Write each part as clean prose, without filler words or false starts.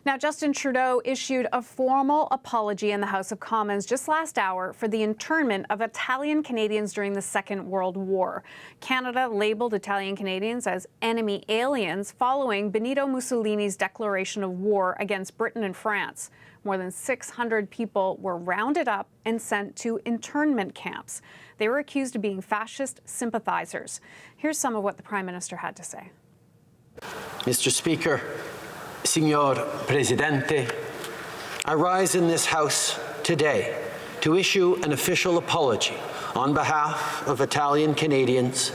Now, Justin Trudeau issued a formal apology in the House of Commons just last hour for the internment of Italian Canadians during the Second World War. Canada labelled Italian Canadians as enemy aliens following Benito Mussolini's declaration of war against Britain and France. More than 600 people were rounded up and sent to internment camps. They were accused of being fascist sympathizers. Here's some of what the Prime Minister had to say. Mr. Speaker, Signor Presidente, I rise in this House today to issue an official apology on behalf of Italian Canadians,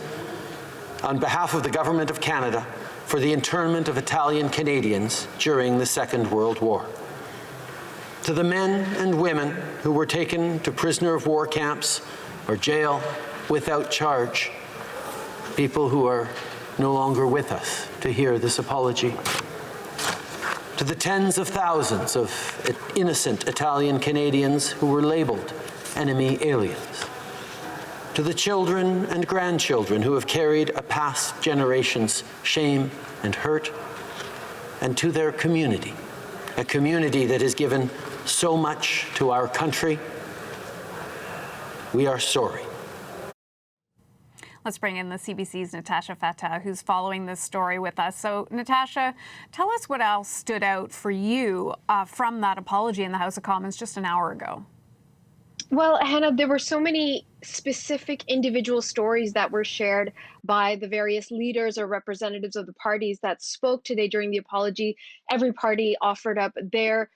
on behalf of the Government of Canada, for the internment of Italian Canadians during the Second World War. To the men and women who were taken to prisoner of war camps or jail without charge, people who are no longer with us to hear this apology. To the tens of thousands of innocent Italian Canadians who were labelled enemy aliens. To the children and grandchildren who have carried a past generation's shame and hurt. And to their community, a community that has given so much to our country. We are sorry. Let's bring in the CBC's Natasha Fatah, who's following this story with us. So, Natasha, tell us what else stood out for you from that apology in the House of Commons just an hour ago. Well, Hannah, there were so many specific individual stories that were shared by the various leaders or representatives of the parties that spoke today during the apology. Every party offered up their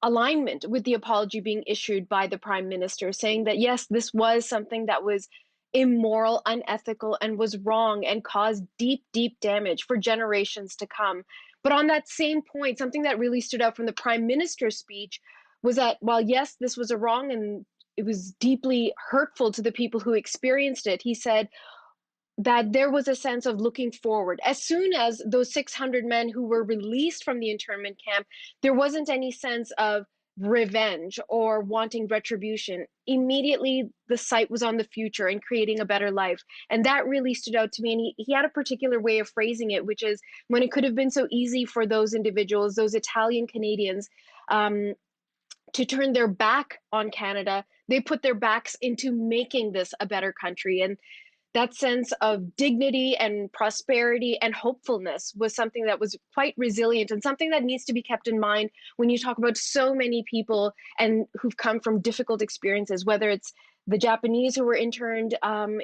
alignment with the apology being issued by the Prime Minister, saying that, yes, this was something that was immoral, unethical, and was wrong and caused deep, deep damage for generations to come. But on that same point, something that really stood out from the Prime Minister's speech was that while, yes, this was a wrong and it was deeply hurtful to the people who experienced it, he said that there was a sense of looking forward. As soon as those 600 men who were released from the internment camp, there wasn't any sense of revenge or wanting retribution. Immediately, the sight was on the future and creating a better life. And that really stood out to me. And he had a particular way of phrasing it, which is when it could have been so easy for those individuals, those Italian Canadians, to turn their back on Canada, they put their backs into making this a better country. And that sense of dignity and prosperity and hopefulness was something that was quite resilient and something that needs to be kept in mind when you talk about so many people and who've come from difficult experiences, whether it's the Japanese who were interned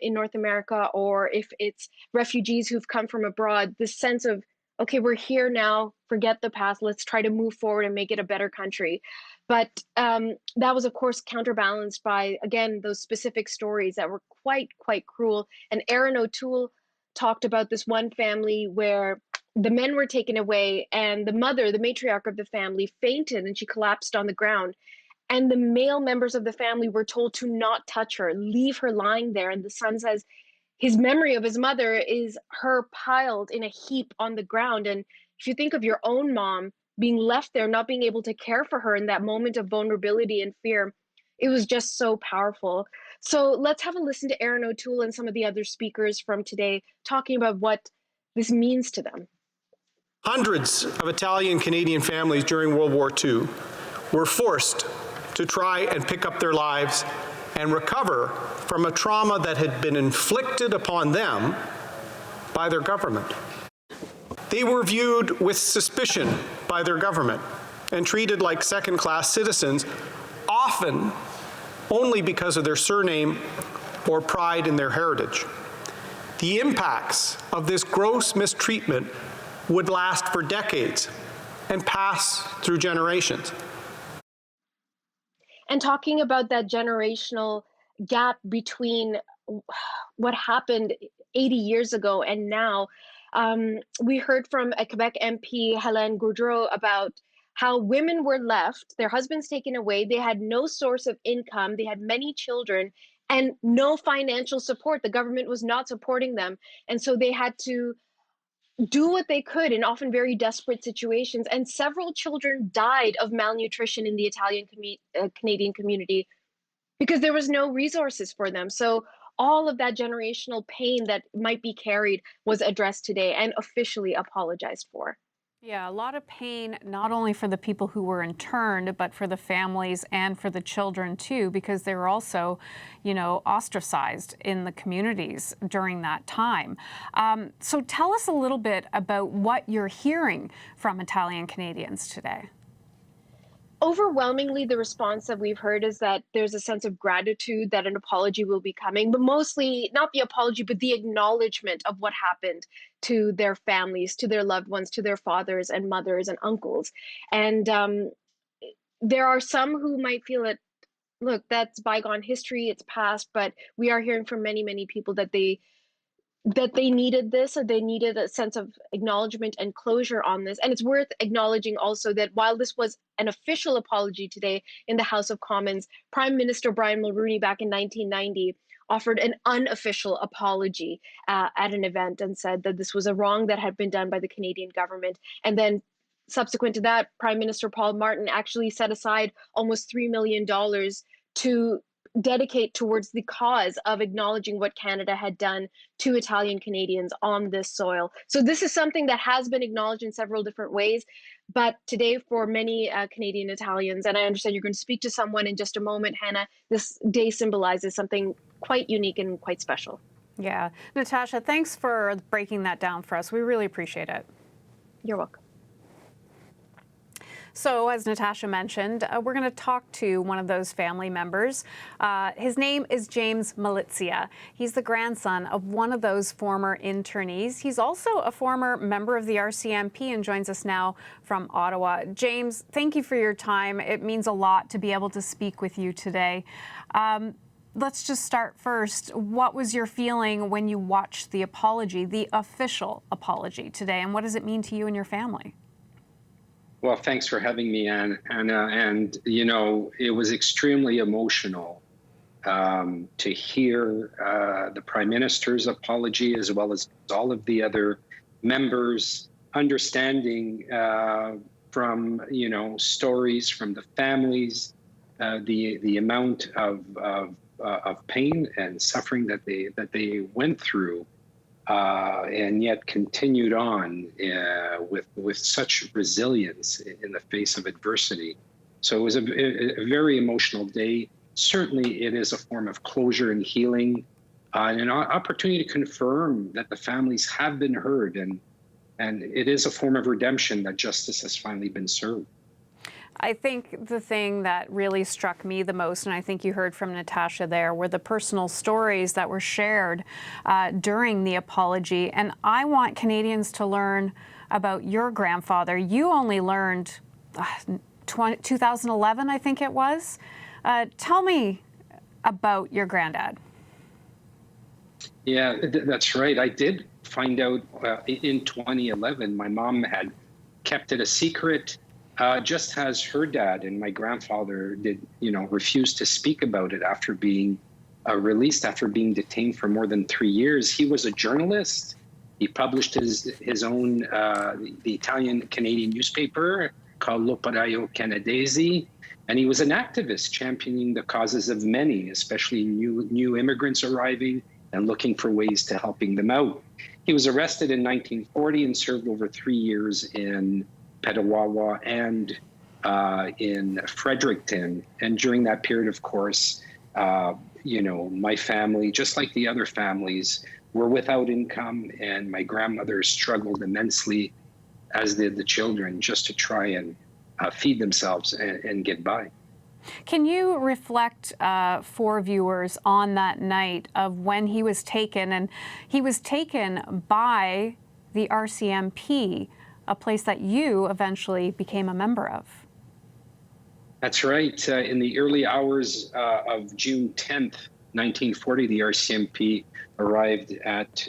in North America, or if it's refugees who've come from abroad. This sense of, okay, we're here now, forget the past, let's try to move forward and make it a better country. But that was, of course, counterbalanced by, again, those specific stories that were quite cruel. And Erin O'Toole talked about this one family where the men were taken away and the mother, the matriarch of the family, fainted and she collapsed on the ground. And the male members of the family were told to not touch her, leave her lying there. And the son says his memory of his mother is her piled in a heap on the ground. And if you think of your own mom being left there, not being able to care for her in that moment of vulnerability and fear, it was just so powerful. So let's have a listen to Erin O'Toole and some of the other speakers from today talking about what this means to them. Hundreds of Italian Canadian families during World War II were forced to try and pick up their lives and recover from a trauma that had been inflicted upon them by their government. They were viewed with suspicion by their government and treated like second-class citizens, often only because of their surname or pride in their heritage. The impacts of this gross mistreatment would last for decades and pass through generations. And talking about that generational gap between what happened 80 years ago and now, we heard from a Quebec MP, Hélène Gaudreau, about how women were left, their husbands taken away, they had no source of income, they had many children, and no financial support. The government was not supporting them. And so they had to do what they could in often very desperate situations. And several children died of malnutrition in the Italian Canadian community because there was no resources for them. So all of that generational pain that might be carried was addressed today and officially apologized for. Yeah, a lot of pain, not only for the people who were interned, but for the families and for the children too, because they were also, ostracized in the communities during that time. So tell us a little bit about what you're hearing from Italian Canadians today. Overwhelmingly, the response that we've heard is that there's a sense of gratitude that an apology will be coming, but mostly not the apology, but the acknowledgement of what happened to their families, to their loved ones, to their fathers and mothers and uncles. And there are some who might feel it, look, that's bygone history, it's past, but we are hearing from many, many people that they needed this, or they needed a sense of acknowledgement and closure on this. And it's worth acknowledging also that while this was an official apology today in the House of Commons, Prime Minister Brian Mulroney back in 1990 offered an unofficial apology at an event and said that this was a wrong that had been done by the Canadian government. And then subsequent to that, Prime Minister Paul Martin actually set aside almost $3 million to dedicate towards the cause of acknowledging what Canada had done to Italian Canadians on this soil. So this is something that has been acknowledged in several different ways. But today, for many Canadian Italians, and I understand you're going to speak to someone in just a moment, Hannah, this day symbolizes something quite unique and quite special. Yeah. Natasha, thanks for breaking that down for us. We really appreciate it. You're welcome. So, as Natasha mentioned, we're going to talk to one of those family members. His name is James Malizia. He's the grandson of one of those former internees. He's also a former member of the RCMP and joins us now from Ottawa. James, thank you for your time. It means a lot to be able to speak with you today. Let's just start first. What was your feeling when you watched the apology, the official apology today, and what does it mean to you and your family? Well, thanks for having me, Anna. And, it was extremely emotional to hear the Prime Minister's apology, as well as all of the other members, understanding from, stories from the families, the amount of pain and suffering that they went through. And yet continued on with such resilience in the face of adversity. So it was a very emotional day. Certainly, it is a form of closure and healing, and an opportunity to confirm that the families have been heard, and it is a form of redemption that justice has finally been served. I think the thing that really struck me the most, and I think you heard from Natasha there, were the personal stories that were shared during the apology. And I want Canadians to learn about your grandfather. You only learned 2011, I think it was. Tell me about your granddad. Yeah, that's right. I did find out in 2011. My mom had kept it a secret. Just as her dad and my grandfather did, refuse to speak about it after being released, after being detained for more than 3 years. He was a journalist. He published his own, the Italian-Canadian newspaper called L'Operaio Canadese, and he was an activist championing the causes of many, especially new immigrants arriving and looking for ways to helping them out. He was arrested in 1940 and served over 3 years in Petawawa and in Fredericton. And during that period, of course, my family, just like the other families, were without income, and my grandmother struggled immensely, as did the children, just to try and feed themselves and get by. Can you reflect for viewers on that night of when he was taken? And he was taken by the RCMP, a place that you eventually became a member of. That's right. In the early hours of June 10th, 1940, the RCMP arrived at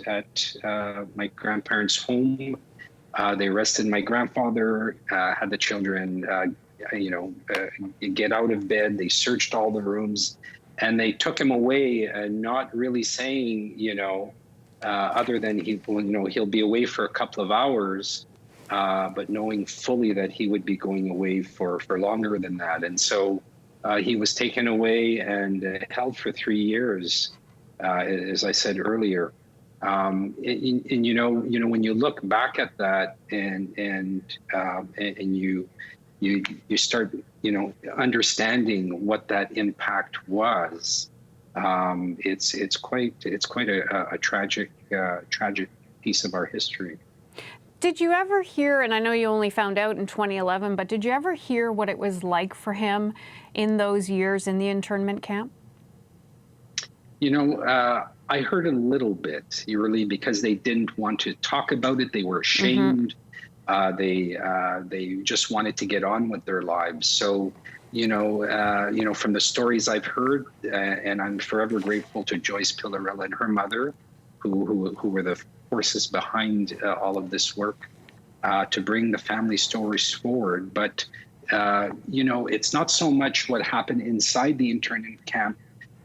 my grandparents' home. They arrested my grandfather, had the children, get out of bed. They searched all the rooms, and they took him away, not really saying, other than he'll be away for a couple of hours. But knowing fully that he would be going away for longer than that. And so he was taken away and held for 3 years, as I said earlier. And when you look back at that and you start understanding what that impact was, it's quite a tragic piece of our history. Did you ever hear, and I know you only found out in 2011, but did you ever hear what it was like for him in those years in the internment camp? I heard a little bit, really, because they didn't want to talk about it. They were ashamed. They just wanted to get on with their lives. So, from the stories I've heard, and I'm forever grateful to Joyce Pillarella and her mother, who were the forces behind all of this work to bring the family stories forward. But, it's not so much what happened inside the internment camp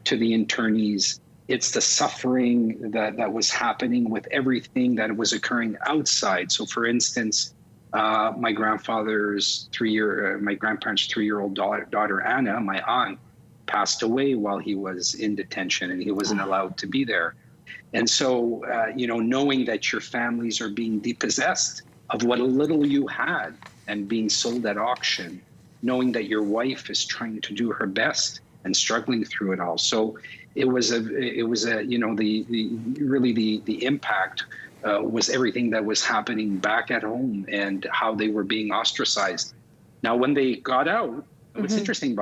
to the internees. It's the suffering that was happening with everything that was occurring outside. So, for instance, my grandparents' 3-year-old daughter, Anna, my aunt, passed away while he was in detention and he wasn't allowed to be there. And so, knowing that your families are being dispossessed of what little you had and being sold at auction, knowing that your wife is trying to do her best and struggling through it all. So the impact was everything that was happening back at home and how they were being ostracized. Now, when they got out, what's interesting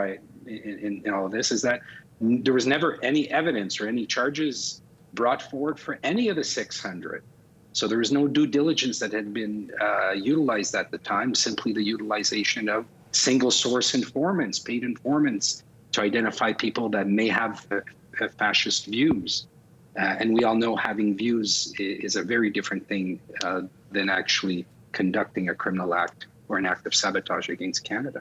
in all of this is that there was never any evidence or any charges brought forward for any of the 600. So there was no due diligence that had been utilized at the time, simply the utilization of single source informants, paid informants, to identify people that may have fascist views. And we all know having views is a very different thing than actually conducting a criminal act or an act of sabotage against Canada.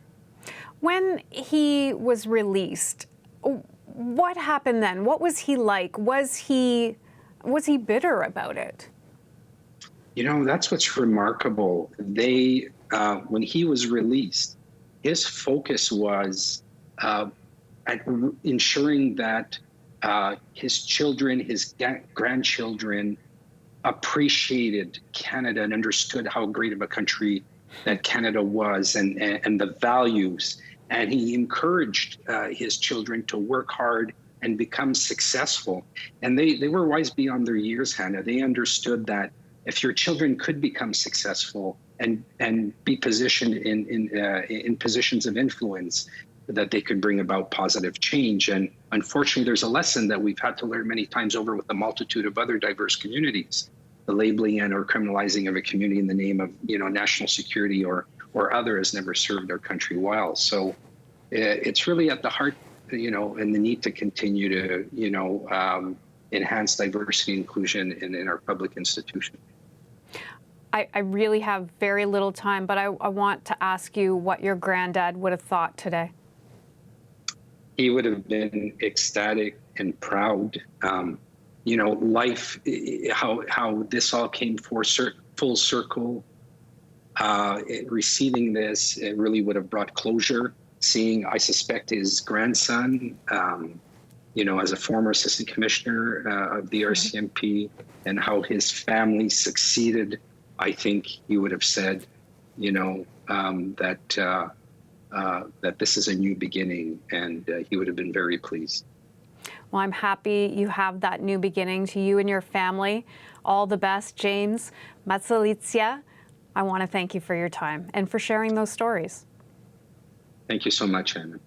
When he was released, what happened then? What was he like? Was he bitter about it? That's what's remarkable. When he was released, his focus was at ensuring that his children, his grandchildren appreciated Canada and understood how great of a country that Canada was and the values. And he encouraged his children to work hard and become successful. And they were wise beyond their years, Hannah. They understood that if your children could become successful and be positioned in positions of influence, that they could bring about positive change. And unfortunately, there's a lesson that we've had to learn many times over with a multitude of other diverse communities. The labeling and or criminalizing of a community in the name of national security or other has never served our country well. So it's really at the heart, and the need to continue to enhance diversity and inclusion in our public institutions. I really have very little time, but I want to ask you what your granddad would have thought today. He would have been ecstatic and proud. Life, how this all came full circle. Receiving this, it really would have brought closure. Seeing, I suspect, his grandson, as a former assistant commissioner of the RCMP, and how his family succeeded, I think he would have said, that this is a new beginning, and he would have been very pleased. Well, I'm happy you have that new beginning. To you and your family, all the best. James Matsalitzia, I want to thank you for your time and for sharing those stories. Thank you so much, Anna.